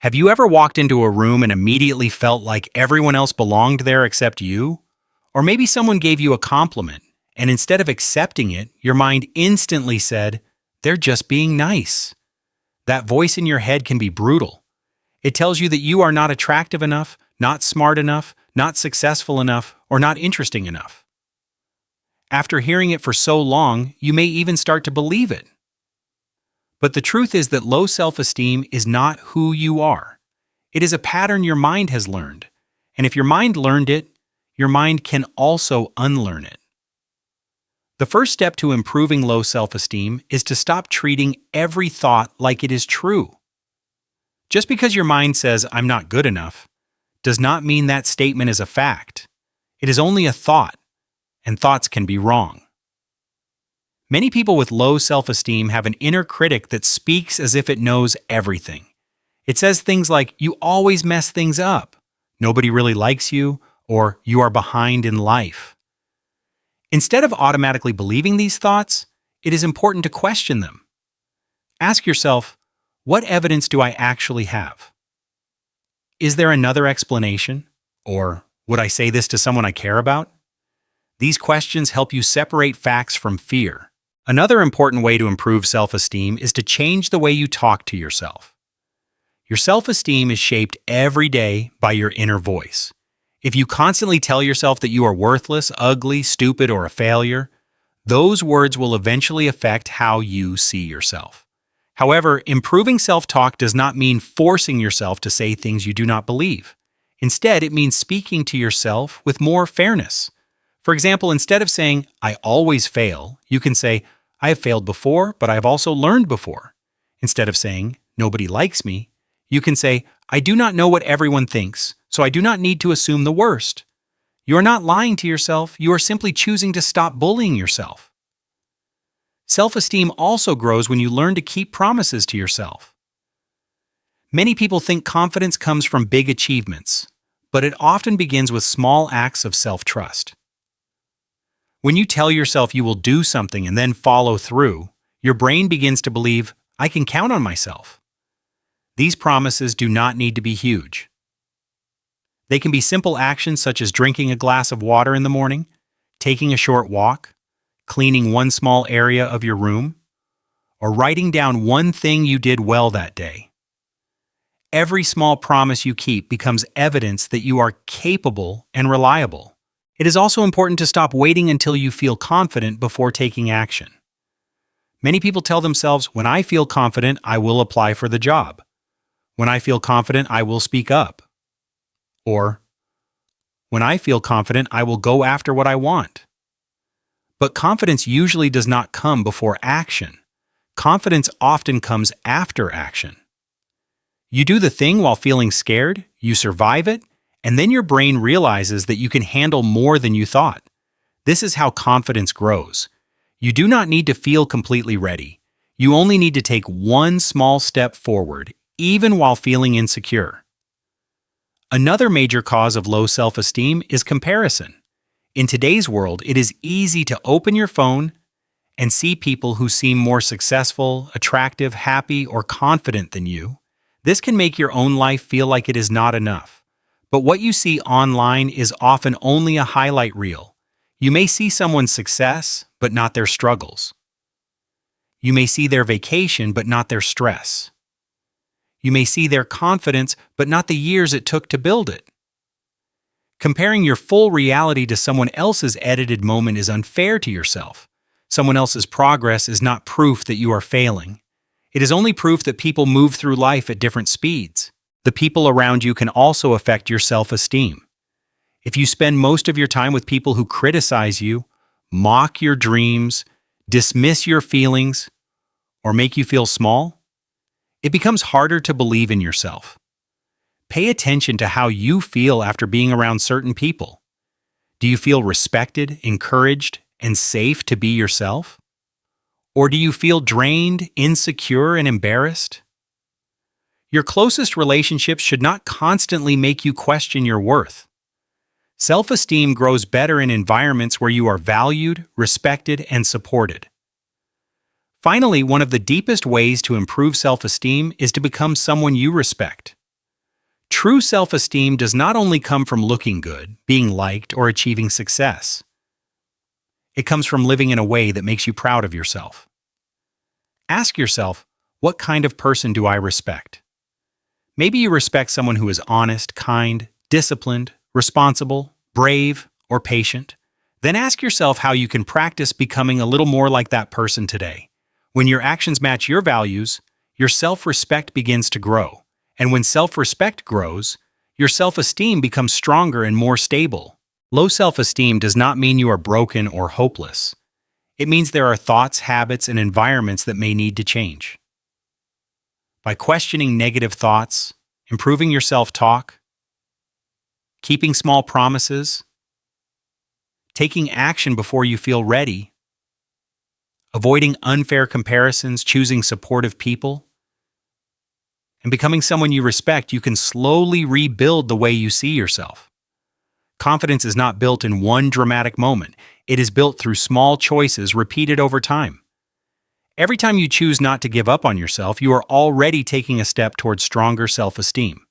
Have you ever walked into a room and immediately felt like everyone else belonged there except you? Or maybe someone gave you a compliment, and instead of accepting it, your mind instantly said, "They're just being nice." That voice in your head can be brutal. It tells you that you are not attractive enough, not smart enough, not successful enough, or not interesting enough. After hearing it for so long, you may even start to believe it. But the truth is that low self-esteem is not who you are. It is a pattern your mind has learned. And if your mind learned it, your mind can also unlearn it. The first step to improving low self-esteem is to stop treating every thought like it is true. Just because your mind says, "I'm not good enough," does not mean that statement is a fact. It is only a thought, and thoughts can be wrong. Many people with low self-esteem have an inner critic that speaks as if it knows everything. It says things like, "You always mess things up," "Nobody really likes you," or "You are behind in life." Instead of automatically believing these thoughts, it is important to question them. Ask yourself, what evidence do I actually have? Is there another explanation? Or would I say this to someone I care about? These questions help you separate facts from fear. Another important way to improve self-esteem is to change the way you talk to yourself. Your self-esteem is shaped every day by your inner voice. If you constantly tell yourself that you are worthless, ugly, stupid, or a failure, those words will eventually affect how you see yourself. However, improving self-talk does not mean forcing yourself to say things you do not believe. Instead, it means speaking to yourself with more fairness. For example, instead of saying, "I always fail," you can say, "I have failed before, but I have also learned before." Instead of saying, "Nobody likes me," you can say, "I do not know what everyone thinks, so I do not need to assume the worst." You are not lying to yourself, you are simply choosing to stop bullying yourself. Self-esteem also grows when you learn to keep promises to yourself. Many people think confidence comes from big achievements, but it often begins with small acts of self-trust. When you tell yourself you will do something and then follow through, your brain begins to believe, "I can count on myself." These promises do not need to be huge. They can be simple actions such as drinking a glass of water in the morning, taking a short walk, cleaning one small area of your room, or writing down one thing you did well that day. Every small promise you keep becomes evidence that you are capable and reliable. It is also important to stop waiting until you feel confident before taking action. Many people tell themselves, "When I feel confident, I will apply for the job. When I feel confident, I will speak up." Or, "When I feel confident, I will go after what I want." But confidence usually does not come before action. Confidence often comes after action. You do the thing while feeling scared, you survive it, and then your brain realizes that you can handle more than you thought. This is how confidence grows. You do not need to feel completely ready. You only need to take one small step forward, even while feeling insecure. Another major cause of low self-esteem is comparison. In today's world, it is easy to open your phone and see people who seem more successful, attractive, happy, or confident than you. This can make your own life feel like it is not enough. But what you see online is often only a highlight reel. You may see someone's success, but not their struggles. You may see their vacation, but not their stress. You may see their confidence, but not the years it took to build it. Comparing your full reality to someone else's edited moment is unfair to yourself. Someone else's progress is not proof that you are failing. It is only proof that people move through life at different speeds. The people around you can also affect your self-esteem. If you spend most of your time with people who criticize you, mock your dreams, dismiss your feelings, or make you feel small, it becomes harder to believe in yourself. Pay attention to how you feel after being around certain people. Do you feel respected, encouraged, and safe to be yourself? Or do you feel drained, insecure, and embarrassed? Your closest relationships should not constantly make you question your worth. Self-esteem grows better in environments where you are valued, respected, and supported. Finally, one of the deepest ways to improve self-esteem is to become someone you respect. True self-esteem does not only come from looking good, being liked, or achieving success. It comes from living in a way that makes you proud of yourself. Ask yourself, what kind of person do I respect? Maybe you respect someone who is honest, kind, disciplined, responsible, brave, or patient. Then ask yourself how you can practice becoming a little more like that person today. When your actions match your values, your self-respect begins to grow. And when self-respect grows, your self-esteem becomes stronger and more stable. Low self-esteem does not mean you are broken or hopeless. It means there are thoughts, habits, and environments that may need to change. By questioning negative thoughts, improving your self-talk, keeping small promises, taking action before you feel ready, avoiding unfair comparisons, choosing supportive people, and becoming someone you respect, you can slowly rebuild the way you see yourself. Confidence is not built in one dramatic moment. It is built through small choices repeated over time. Every time you choose not to give up on yourself, you are already taking a step towards stronger self-esteem.